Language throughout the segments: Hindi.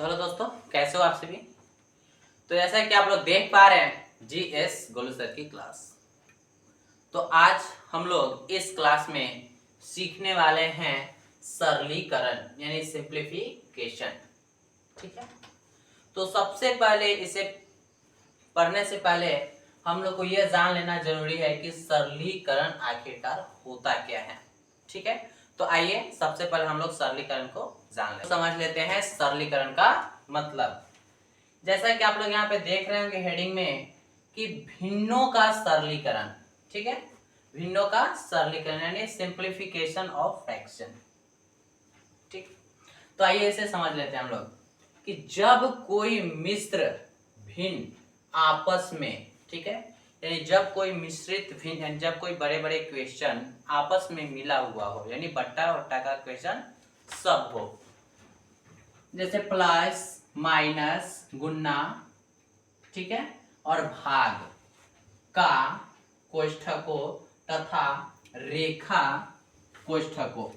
तो हेलो दोस्तों, कैसे हो आप सभी। तो जैसा कि आप लोग देख पा रहे हैं जीएस गोलू सर की क्लास। तो आज हम लोग इस क्लास में सीखने वाले हैं सरलीकरण यानी सिंप्लीफिकेशन। ठीक है, तो सबसे पहले इसे पढ़ने से पहले हम लोग को यह जान लेना जरूरी है कि सरलीकरण आखिरकार होता क्या है। ठीक है, तो आइए सबसे पहले हम लोग सरलीकरण को जान लेते हैं। समझ लेते हैं सरलीकरण का मतलब। जैसा कि आप लोग यहाँ पे देख रहे होंगे हेडिंग में कि भिन्नों का सरलीकरण। ठीक है, भिन्नों का सरलीकरण यानी सिंप्लीफिकेशन ऑफ फ्रैक्शन। ठीक, तो आइए इसे समझ लेते हैं हम लोग कि जब कोई मिश्र भिन्न आपस में, ठीक है, यानी जब कोई मिश्रित भिन्न यानी जब कोई बड़े बड़े क्वेश्चन आपस में मिला हुआ हो, यानी बट्टा बट्टा का क्वेश्चन सब हो, जैसे प्लस माइनस गुणा, ठीक है, और भाग का कोष्ठकों तथा रेखा कोष्ठकों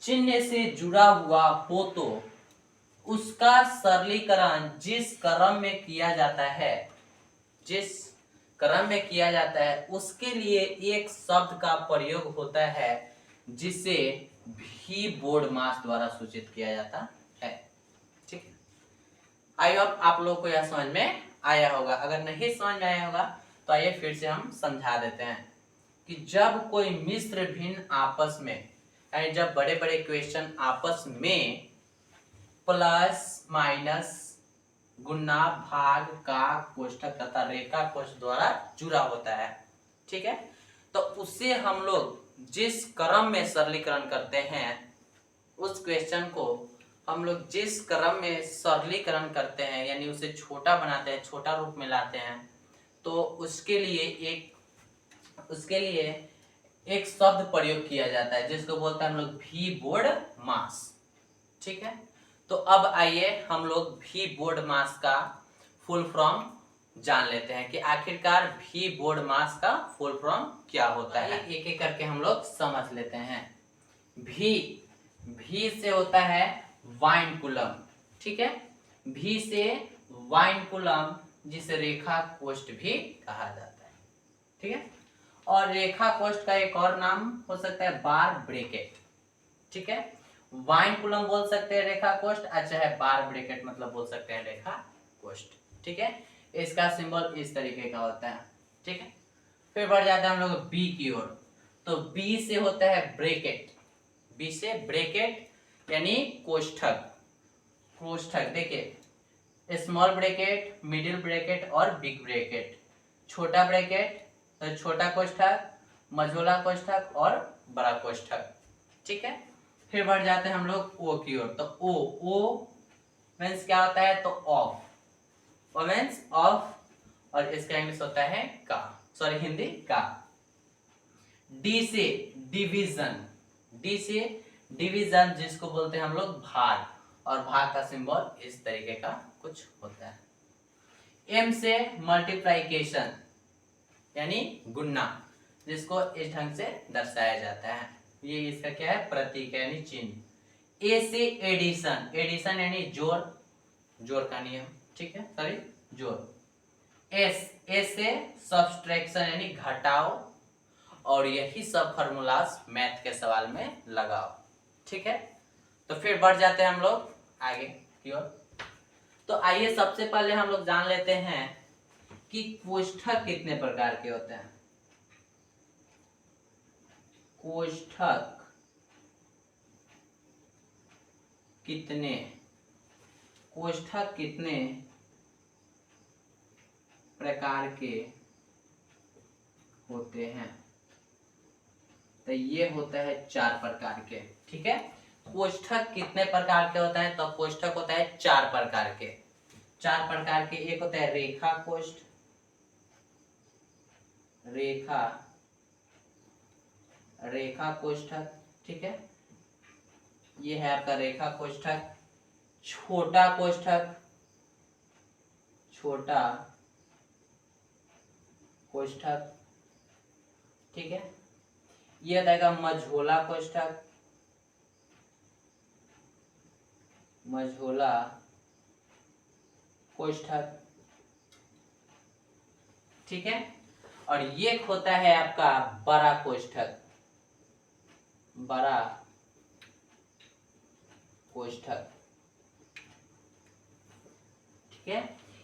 चिन्ह से जुड़ा हुआ हो तो उसका सरलीकरण जिस क्रम में किया जाता है, जिस क्रम में किया जाता है उसके लिए एक शब्द का प्रयोग होता है जिसे भी बोर्ड मास द्वारा सूचित किया जाता है। ठीक है, आई होप आप लोगों को यह समझ में आया होगा। अगर नहीं समझ में आया होगा तो आइए फिर से हम समझा देते हैं कि जब कोई मिश्र भिन्न आपस में, यानी जब बड़े बड़े क्वेश्चन आपस में प्लस माइनस गुणा भाग का कोष्ठक तथा रेखा कोष्ठ द्वारा जुड़ा होता है, ठीक है, तो उसे हम लोग जिस क्रम में सरलीकरण करते हैं, उस क्वेश्चन को हम लोग जिस क्रम में सरलीकरण करते हैं यानी उसे छोटा बनाते हैं, छोटा रूप में लाते हैं, तो उसके लिए एक शब्द प्रयोग किया जाता है जिसको बोलते हैं हम लोग भी बोर्ड मास। ठीक है, तो अब आइए हम लोग भी बोर्ड मास का फुल फॉर्म जान लेते हैं कि आखिरकार भी बोर्ड मास का फुल फॉर्म क्या होता है। एक एक करके हम लोग समझ लेते हैं। भी से होता है वाइन कूलम, ठीक है, भी से वाइन कूलम जिसे रेखा कोष्ठ भी कहा जाता है। ठीक है, और रेखा कोष्ठ का एक और नाम हो सकता है बार ब्रैकेट। ठीक है, वाइन कूलम बोल सकते हैं रेखा कोष्ठ, अच्छा है बार ब्रैकेट मतलब बोल सकते हैं रेखा कोष्ठ। ठीक है, इसका सिंबल इस तरीके का होता है। ठीक है, फिर बढ़ जाते हैं हम लोग बी की ओर। तो बी से होता है ब्रैकेट, बी से ब्रैकेट यानी कोष्ठक। कोष्ठक देखिए स्मॉल ब्रैकेट, मिडिल ब्रैकेट और बिग ब्रैकेट। छोटा ब्रैकेट तो छोटा कोष्ठक, मझोला कोष्ठक और बड़ा कोष्ठक। ठीक है, फिर बढ़ जाते हैं हम लोग ओ की ओर। तो ओ मीन्स क्या होता है, तो ऑफ, ओ मीन्स ऑफ, और इसका इंग्लिश होता है का, सॉरी हिंदी का। डी से डिवीजन, डी से डिवीजन जिसको बोलते हैं हम लोग भाग, और भाग का सिंबल इस तरीके का कुछ होता है। एम से मल्टीप्लिकेशन यानी गुणा, जिसको इस ढंग से दर्शाया जाता है, ये इसका क्या है, प्रतीक यानी चिन्ह। ए से एडिशन, एडिशन यानी जोड़, जोड़ का नियम, ठीक है, सॉरी जोड़। एस से सब्सट्रैक्शन यानी घटाओ, और यही सब फार्मूलाज मैथ के सवाल में लगाओ। ठीक है, तो फिर बढ़ जाते हैं हम लोग आगे की ओर। तो आइए सबसे पहले हम लोग जान लेते हैं कि कोष्ठक कितने प्रकार के होते हैं। कोष्ठक कितने, कोष्ठक कितने प्रकार के होते हैं, तो ये होता है 4 प्रकार के। ठीक है, कोष्ठक कितने प्रकार के होता है, तो कोष्ठक होता है 4 प्रकार के। 4 प्रकार के, एक होता है रेखा कोष्ठ, रेखा कोष्ठक, ठीक है, ये है आपका रेखा कोष्ठक। छोटा कोष्ठक, छोटा कोष्ठक, ठीक है, ये रहेगा मझोला कोष्ठक, मझोला कोष्ठक, ठीक है। और ये होता है आपका बड़ा कोष्ठक, बड़ा कोष्ठक, ठीक है।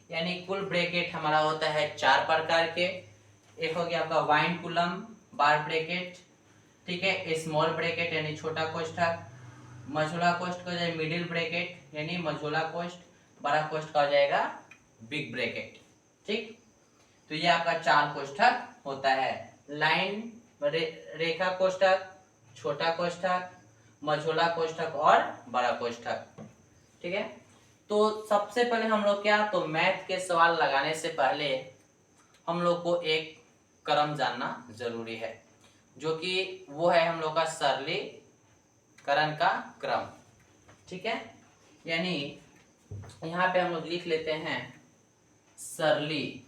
यानी कुल ब्रैकेट हमारा होता है 4 प्रकार के। एक हो गया आपका वाइनकुलम बार ब्रैकेट, ठीक है, स्मॉल ब्रैकेट यानी छोटा कोष्ठक, मझोला कोष्ठ का हो जाएगा मिडिल ब्रैकेट यानी मझोला कोष्ठ, बड़ा कोष्ठ का हो जाएगा बिग ब्रैकेट, ठीक। तो ये आपका 4 कोष्ठक होता है, लाइन रेखा कोष्ठक, छोटा कोष्ठक, मझोला कोष्ठक और बड़ा कोष्ठक, ठीक है। तो सबसे पहले हम लोग क्या, तो मैथ के सवाल लगाने से पहले हम लोग को एक क्रम जानना जरूरी है, जो कि वो है हम लोग का सरलीकरण का क्रम, ठीक है। यानी यहाँ पे हम लोग लिख लेते हैं सरलीकरण,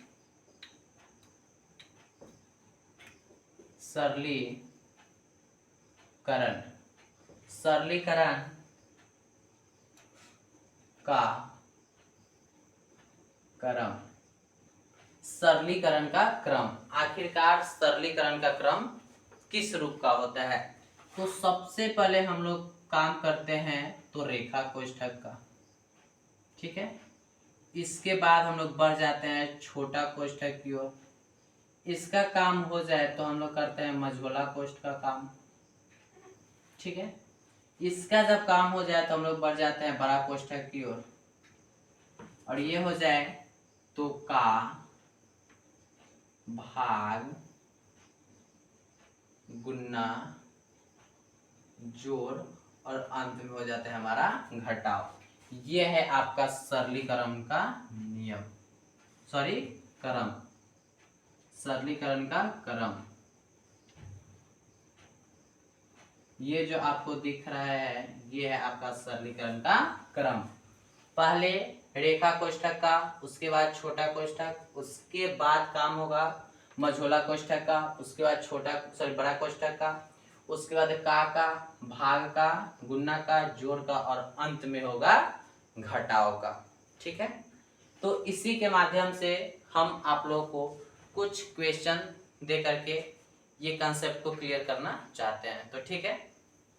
सरलीकरण का क्रम, सरलीकरण का क्रम। आखिरकार सरलीकरण का क्रम किस रूप का होता है, तो सबसे पहले हम लोग काम करते हैं तो रेखा कोष्ठक का, ठीक है। इसके बाद हम लोग बढ़ जाते हैं छोटा कोष्ठक की ओर, इसका काम हो जाए तो हम लोग करते हैं मझोला कोष्ठ का काम, ठीक है। इसका जब काम हो जाए तो हम लोग बढ़ जाते हैं बड़ा कोष्ठक की ओर, और ये हो जाए तो का भाग गुना जोड़ और अंत में हो जाता है हमारा घटाव। ये है आपका सरलीकरण का नियम, सॉरी क्रम, सरलीकरण का क्रम। ये जो आपको दिख रहा है ये है आपका सरलीकरण का क्रम। पहले रेखा कोष्ठक का, उसके बाद छोटा कोष्ठक, उसके बाद काम होगा मझोला कोष्ठक का, उसके बाद बड़ा कोष्ठक का, उसके बाद का भाग का, गुणा का, जोड़ का और अंत में होगा घटाव का, ठीक है। तो इसी के माध्यम से हम आप लोगों को कुछ क्वेश्चन दे करके ये कंसेप्ट को क्लियर करना चाहते हैं, तो ठीक है,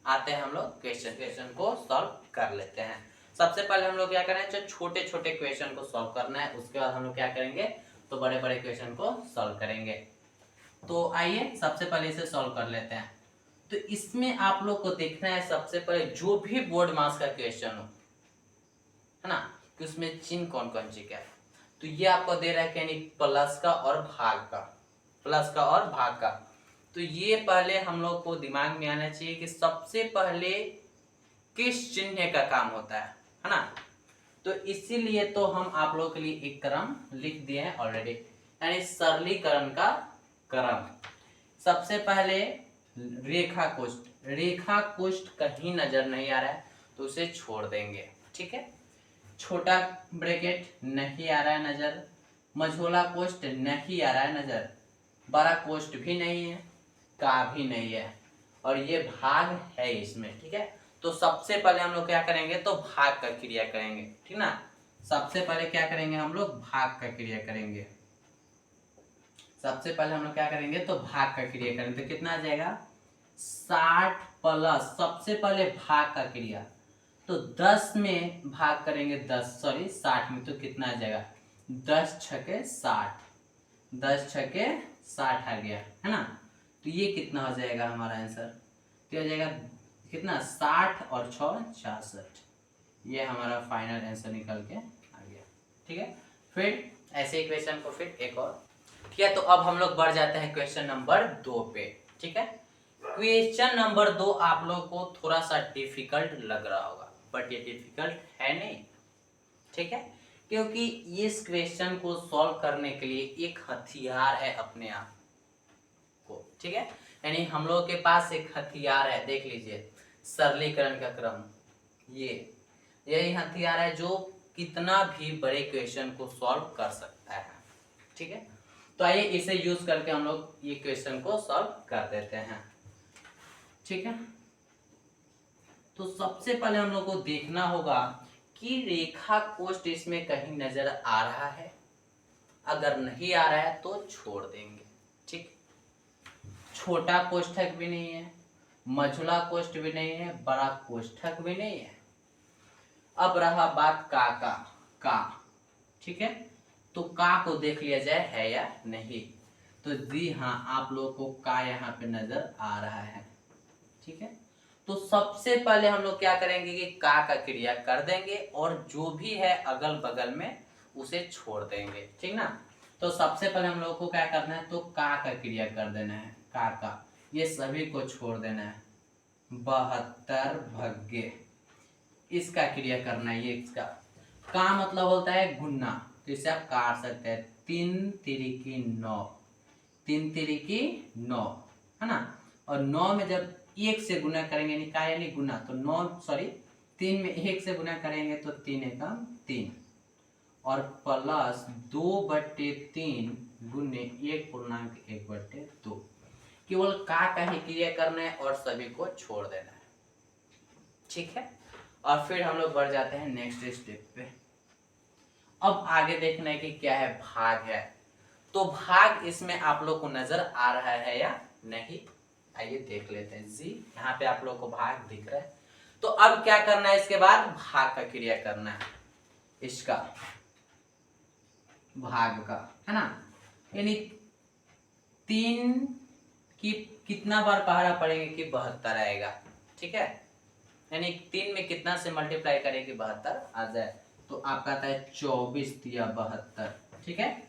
आते हैं हम लोग क्वेश्चन को सॉल्व कर लेते हैं। सबसे पहले हम लोग क्या करें, जो छोटे छोटे क्वेश्चन को सॉल्व करना है, उसके बाद हम लोग क्या करेंगे तो बड़े बड़े क्वेश्चन को सॉल्व करेंगे। तो आइए सबसे पहले इसे सॉल्व कर लेते हैं। तो इसमें आप लोग को देखना है सबसे पहले जो भी बोर्ड मास का क्वेश्चन हो, है ना, कि उसमें चिन्ह कौन कौन सी क्या है। तो ये आपको दे रहा है यानी प्लस का और भाग का, प्लस का और भाग का। तो ये पहले हम लोग को दिमाग में आना चाहिए कि सबसे पहले किस चिन्ह का काम होता है ना। तो इसीलिए तो हम आप लोगों के लिए एक क्रम लिख दिए हैं ऑलरेडी, यानी सरलीकरण का क्रम। सबसे पहले रेखा कोष्ठ, रेखा कोष्ठ कहीं नजर नहीं आ रहा है तो उसे छोड़ देंगे, ठीक है। छोटा ब्रैकेट नहीं आ रहा है नजर, मझोला कोष्ठ नहीं आ रहा है नजर, बड़ा कोष्ठ भी नहीं है, का भी नहीं है, और ये भाग है इसमें, ठीक है। तो सबसे पहले हम लोग क्या करेंगे तो भाग का क्रिया करेंगे, ठीक ना। सबसे पहले क्या करेंगे हम लोग भाग का क्रिया करेंगे, सबसे पहले हम लोग क्या करेंगे तो भाग का क्रिया करेंगे। तो कितना आ जाएगा 60 प्लस, सबसे पहले भाग का क्रिया, तो 10 में भाग करेंगे 60 में, तो कितना आ जाएगा 10 छके 60, 10 छके 60 आ गया, है ना। तो ये कितना हो जाएगा हमारा आंसर, तो हो जाएगा कितना 60 और 6 66, ये हमारा फाइनल आंसर निकल के आ गया, ठीक है। फिर ऐसे इक्वेशन को फिर एक और, ठीक है। तो अब हम लोग बढ़ जाते हैं क्वेश्चन नंबर 2 पे, ठीक है। क्वेश्चन नंबर 2 आप लोग को थोड़ा सा डिफिकल्ट लग रहा होगा, बट ये डिफिकल्ट है नहीं, ठीक है, क्योंकि इस क्वेश्चन को सॉल्व करने के लिए एक हथियार है अपने आप को, ठीक है। यानी हम लोगों के पास एक हथियार है, देख लीजिए सरलीकरण का क्रम, यही हथियार है जो कितना भी बड़े क्वेश्चन को सॉल्व कर सकता है, ठीक है। तो आइए इसे यूज करके हम लोग ये क्वेश्चन को सॉल्व कर देते हैं, ठीक है। तो सबसे पहले हम लोग को देखना होगा कि रेखा कोष्ठ इसमें कहीं नजर आ रहा है। अगर नहीं आ रहा है तो छोड़ देंगे। ठीक, छोटा कोष्ठक भी नहीं है, मझोला कोष्ठ भी नहीं है, बड़ा कोष्ठक भी नहीं है। अब रहा बात का। ठीक है, तो का को देख लिया जाए है या नहीं। तो जी हाँ, आप लोगों को का यहाँ पे नजर आ रहा है। ठीक है, तो सबसे पहले हम लोग क्या करेंगे कि का क्रिया कर देंगे और जो भी है अगल बगल में उसे छोड़ देंगे। ठीक ना, तो सबसे पहले हम लोग को क्या करना है, तो का क्रिया कर देना है। का ये सभी को छोड़ देना है। 72 भग्गे इसका क्रिया करना है। ये इसका का मतलब होता है गुना, तो इसे आप काट सकते हैं। 3 तिरिकी 9, 3 तिरिकी 9 है ना। और 9 में जब 1 से गुना करेंगे, यानी गुना, तो 3 में 1 से गुना करेंगे तो 3 एकम 3 और प्लस 2/3 गुने 1/1/2। केवल का ही क्रिया करना है और सभी को छोड़ देना है। ठीक है, और फिर हम लोग बढ़ जाते हैं नेक्स्ट स्टेप पे। अब आगे देखना है कि क्या है, भाग है। तो भाग इसमें आप लोग को नजर आ रहा है या नहीं, आइए देख लेते हैं। जी, यहाँ पे आप लोग को भाग दिख रहा है। तो अब क्या करना है, इसके बाद भाग का क्रिया करना है, इसका भाग का, है ना। यानी 3 की कितना बार पहाड़ा पड़ेंगे कि 72 आएगा। ठीक है, यानी 3 में कितना से मल्टीप्लाई करेंगे 72 आ जाए। तो आपका आता है 24 तिया 72। ठीक है,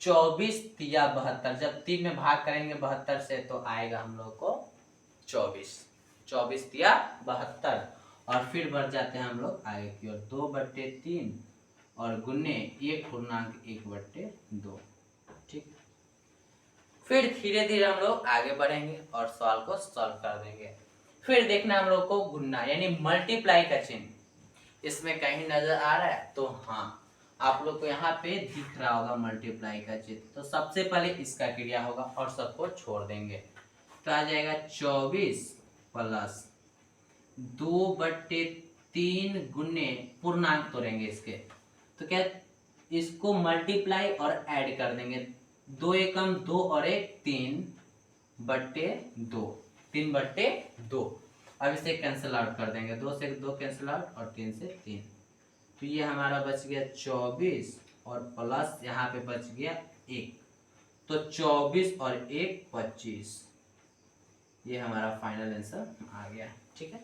24 तिया 72 जब 3 में भाग करेंगे 72 से तो आएगा हम लोग को 24 तिया 72। और फिर बढ़ जाते हैं हम लोग आगे की ओर, 2/3 और गुने 1/1/2। ठीक, फिर धीरे धीरे हम लोग आगे बढ़ेंगे और सवाल को सॉल्व कर देंगे। फिर देखना हम लोग को गुना यानी मल्टीप्लाई का चिन्ह इसमें कहीं नजर आ रहा है, तो हाँ आप लोग को यहाँ पे दिख रहा होगा मल्टीप्लाई का चिन्ह। तो सबसे पहले इसका क्रिया होगा और सबको छोड़ देंगे, तो आ जाएगा 24 प्लस 2/3 गुने पूर्णांक तोड़ेंगे इसके, तो क्या इसको मल्टीप्लाई और ऐड कर देंगे। 2 एकम 2 और 1 3/2, 3/2। अब इसे कैंसिल आउट कर देंगे, 2 से 2 कैंसिल आउट और 3 से 3। तो ये हमारा बच गया 24 और प्लस यहाँ पे बच गया 1, तो 24 और 1 25। ये हमारा फाइनल आंसर आ गया। ठीक है,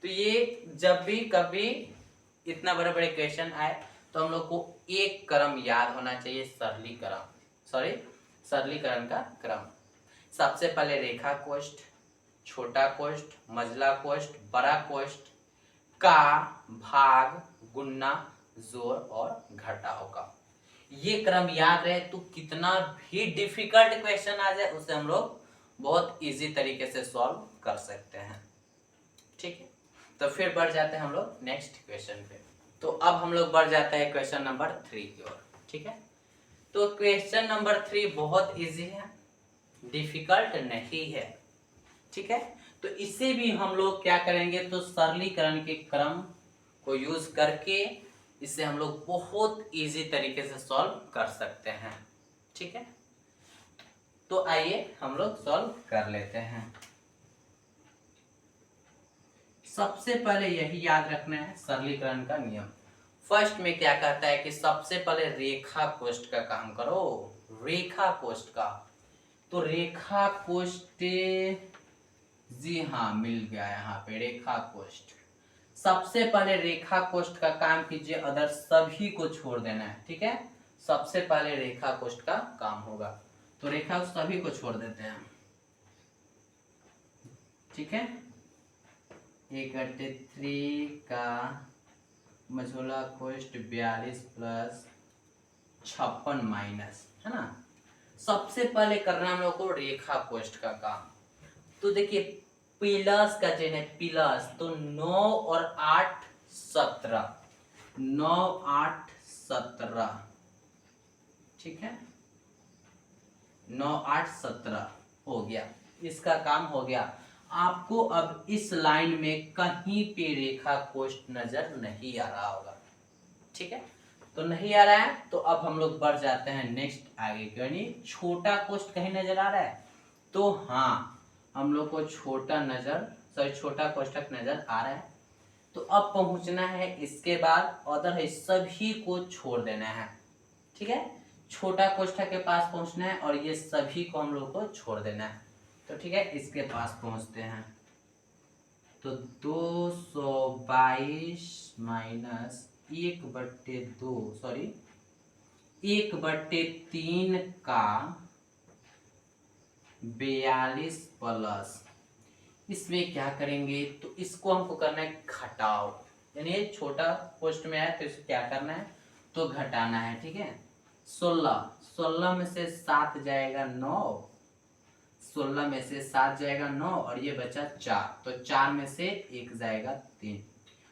तो ये जब भी कभी इतना बड़े बड़े क्वेश्चन आए तो हम लोग को एक क्रम याद होना चाहिए, सरलीकरण का क्रम। सबसे पहले रेखा कोष्ठ, छोटा कोष्ठ, मझला कोष्ठ, बड़ा कोष्ठ, का, भाग, गुणा, जोड़ और घटाव का। ये क्रम याद रहे तो कितना भी डिफिकल्ट क्वेश्चन आ जाए उसे हम लोग बहुत इजी तरीके से सॉल्व कर सकते हैं। ठीक है, तो फिर बढ़ जाते हैं हम लोग नेक्स्ट क्वेश्चन पे। तो अब हम लोग बढ़ जाते हैं क्वेश्चन नंबर 3 की ओर। ठीक है, तो क्वेश्चन नंबर 3 बहुत इजी है, डिफिकल्ट नहीं है। ठीक है, तो इसे भी हम लोग क्या करेंगे, तो सरलीकरण के क्रम को यूज करके इसे हम लोग बहुत इजी तरीके से सॉल्व कर सकते हैं। ठीक है, तो आइए हम लोग सॉल्व कर लेते हैं। सबसे पहले यही याद रखना है सरलीकरण का नियम। फर्स्ट में क्या कहता है कि सबसे पहले रेखा कोष्ठ का काम करो, रेखा कोष्ठ का। तो रेखा कोष्ठ, जी हाँ मिल गया यहाँ पे रेखा कोष्ठ। सबसे पहले रेखा कोष्ठ का काम कीजिए, अदर सभी को छोड़ देना है। ठीक है, सबसे पहले रेखा कोष्ठ का काम होगा, तो रेखा सभी को छोड़ देते हैं। ठीक है, 1/3 का मझोला कोष्ठ 42 प्लस 56 माइनस, है ना। सबसे पहले करना हम लोग को रेखा कोष्ठ का काम। तो देखिए प्लस का चिन्ह है, प्लस, तो 9 और 8 17, 9 8 17। ठीक है, 9 8 17 हो गया, इसका काम हो गया। आपको अब इस लाइन में कहीं पे रेखा कोष्ठ नजर नहीं आ रहा होगा। ठीक है, तो नहीं आ रहा है तो अब हम लोग बढ़ जाते हैं नेक्स्ट आगे, यानी छोटा कोष्ठ कहीं नजर आ रहा है, तो हाँ हम लोग को छोटा कोष्ठक नजर आ रहा है। तो अब पहुंचना है इसके बाद अदर है, सभी को छोड़ देना है, ठीक है, छोटा कोष्ठक के पास पहुंचना है और ये सभी को हम लोग को छोड़ देना है। तो ठीक है, इसके पास पहुंचते हैं, तो 222 माइनस 1/3 का 42 प्लस, इसमें क्या करेंगे, तो इसको हमको करना है घटाओ, यानी ये छोटा पोस्ट में है तो इसको क्या करना है, तो घटाना है। ठीक है, 16 में से 7 जाएगा 9, 16 में से 7 जाएगा 9 और ये बचा 4, तो 4 में से 1 जाएगा 3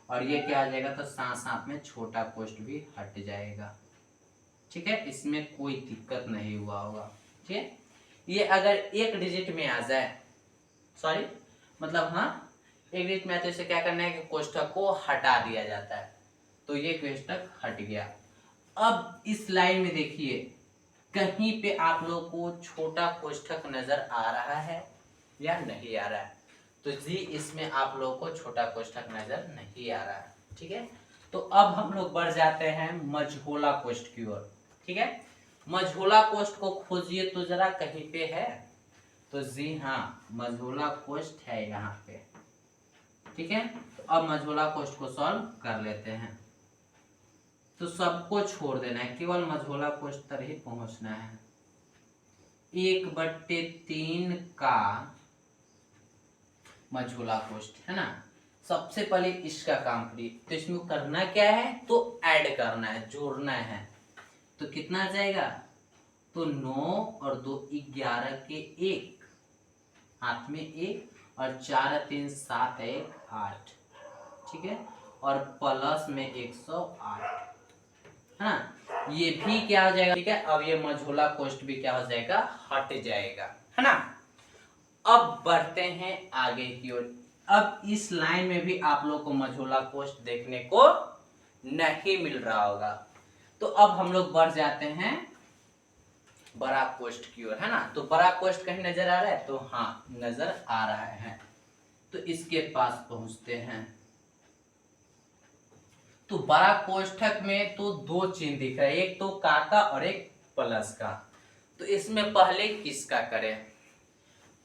और ये क्या आ जाएगा, तो साथ साथ में छोटा कोष्ठ भी हट जाएगा। ठीक है, इसमें कोई दिक्कत नहीं हुआ होगा। ठीक है, ये अगर एक डिजिट में आ जाए, सॉरी मतलब हाँ एक डिजिट में आए तो इसे क्या करना है कि कोष्ठक को हटा दिया जाता है, तो ये कोष्ठक हट गया। अब इस लाइन में देखिए कहीं पे आप लोग को छोटा कोष्ठक नजर आ रहा है या नहीं आ रहा है, तो जी इसमें आप लोग को छोटा कोष्ठक नजर नहीं आ रहा है। ठीक है, तो अब हम लोग बढ़ जाते हैं मझोला कोष्ठ की ओर। ठीक है, मझोला कोष्ठ को खोजिए तो जरा कहीं पे है, तो जी हाँ मझोला कोष्ठ है यहाँ पे। ठीक है, तो अब मझोला कोष्ठ को सॉल्व कर लेते हैं, तो सबको छोड़ देना है, केवल मझोला कोष्ठ तक ही पहुंचना है। 1/3 का मझोला कोष्ठ है ना, सबसे पहले इसका काम करिए, तो इसमें करना क्या है, तो ऐड करना है, जोड़ना है, तो कितना जाएगा, तो 9 और 2 11 के 1 हाथ में 1 और 4 3 7 1 8। ठीक है, और प्लस में 108 है ना, ये भी क्या हो जाएगा। ठीक है, अब ये मझोला कोष्ठ भी क्या हो जाएगा, हट जाएगा, है ना। अब बढ़ते हैं आगे की ओर। अब इस लाइन में भी आप लोग को मझोला कोष्ठ देखने को नहीं मिल रहा होगा, तो अब हम लोग बढ़ जाते हैं बड़ा कोष्ठ की ओर, है ना। तो बड़ा कोष्ठ कहीं नजर आ रहा है, तो हाँ नजर आ रहा है, तो इसके पास पहुंचते हैं। तो बड़ा कोष्ठक में तो 2 चिन्ह दिख रहा है, एक तो का का और एक प्लस का, तो इसमें पहले किसका करें,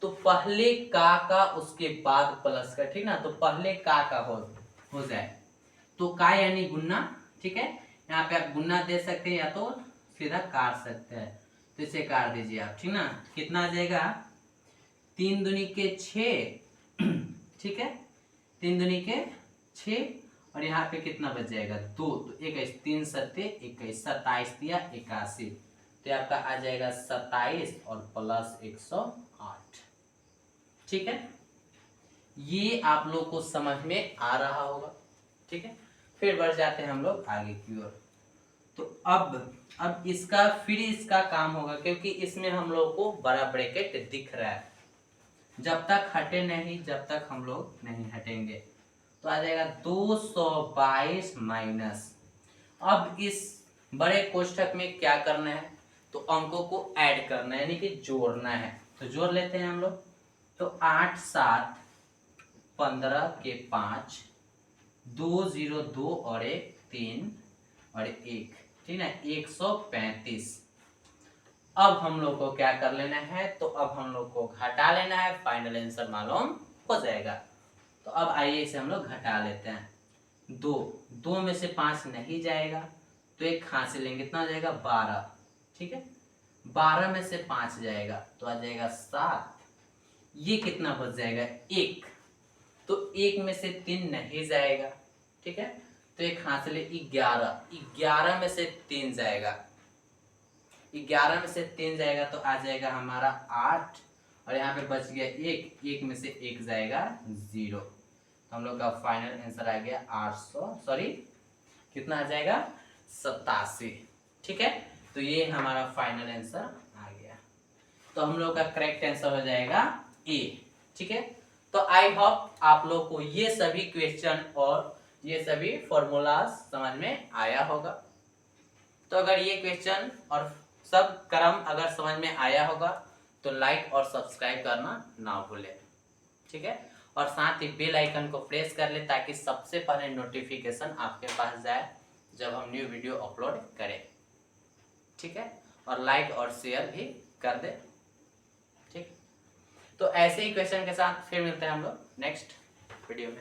तो पहले का उसके बाद प्लस का। ठीक ना, तो पहले का हो जाए, तो का यानी गुन्ना। ठीक है, यहाँ पे आप गुन्ना दे सकते हैं या तो सीधा काट सकते हैं, तो इसे काट दीजिए आप। ठीक ना, कितना आ जाएगा, 3 दूनी के 6। ठीक है, 3 दूनी के 6 और यहाँ पे कितना बच जाएगा 2, तो 21 3 सत्ते 21 27 दिया 81, तो आपका आ जाएगा 27 और प्लस 108। ठीक है, ये आप लोग को समझ में आ रहा होगा। ठीक है, फिर बढ़ जाते हैं हम लोग आगे की ओर। तो अब इसका काम होगा, क्योंकि इसमें हम लोग को बड़ा ब्रैकेट दिख रहा है, जब तक हटे नहीं, जब तक हम लोग नहीं हटेंगे, तो आ जाएगा 222 माइनस। अब इस बड़े कोष्ठक में क्या करना है, तो अंकों को ऐड करना है, यानी कि जोड़ना है, तो जोड़ लेते हैं हम लोग। तो 8 7 15 के 5 2 0 2 और 1 3 और 1, ठीक है 135। अब हम लोग को क्या कर लेना है, तो अब हम लोग को घटा लेना है, फाइनल आंसर मालूम हो जाएगा। तो अब आइए इसे हम लोग घटा लेते हैं। 2 में से 5 नहीं जाएगा, तो एक हाथ से लेंगे, कितना जाएगा 12। ठीक है, 12 में से 5 जाएगा तो आ जाएगा 7, ये कितना बच जाएगा 1, तो 1 में से 3 नहीं जाएगा। ठीक है, तो एक हाथ से ले 11 में से 3 जाएगा, 11 में से 3 जाएगा तो आ जाएगा हमारा 8 और यहाँ पे बच गया 1 में से 1 जाएगा 0, तो हम लोग का फाइनल आंसर आ गया 800 कितना आ जाएगा 87। ठीक है, तो ये हमारा फाइनल आंसर आ गया, तो हम लोग का करेक्ट आंसर हो जाएगा ए। ठीक है, तो आई होप आप लोग को ये सभी क्वेश्चन और ये सभी फॉर्मूलाज समझ में आया होगा। तो अगर ये क्वेश्चन और सब क्रम अगर समझ में आया होगा तो लाइक और सब्सक्राइब करना ना भूलें, ठीक है। और साथ ही बेल आइकन को प्रेस कर ले ताकि सबसे पहले नोटिफिकेशन आपके पास जाए जब हम न्यू वीडियो अपलोड करें, ठीक है। और लाइक और शेयर भी कर दे, ठीक। तो ऐसे ही क्वेश्चन के साथ फिर मिलते हैं हम लोग नेक्स्ट वीडियो में।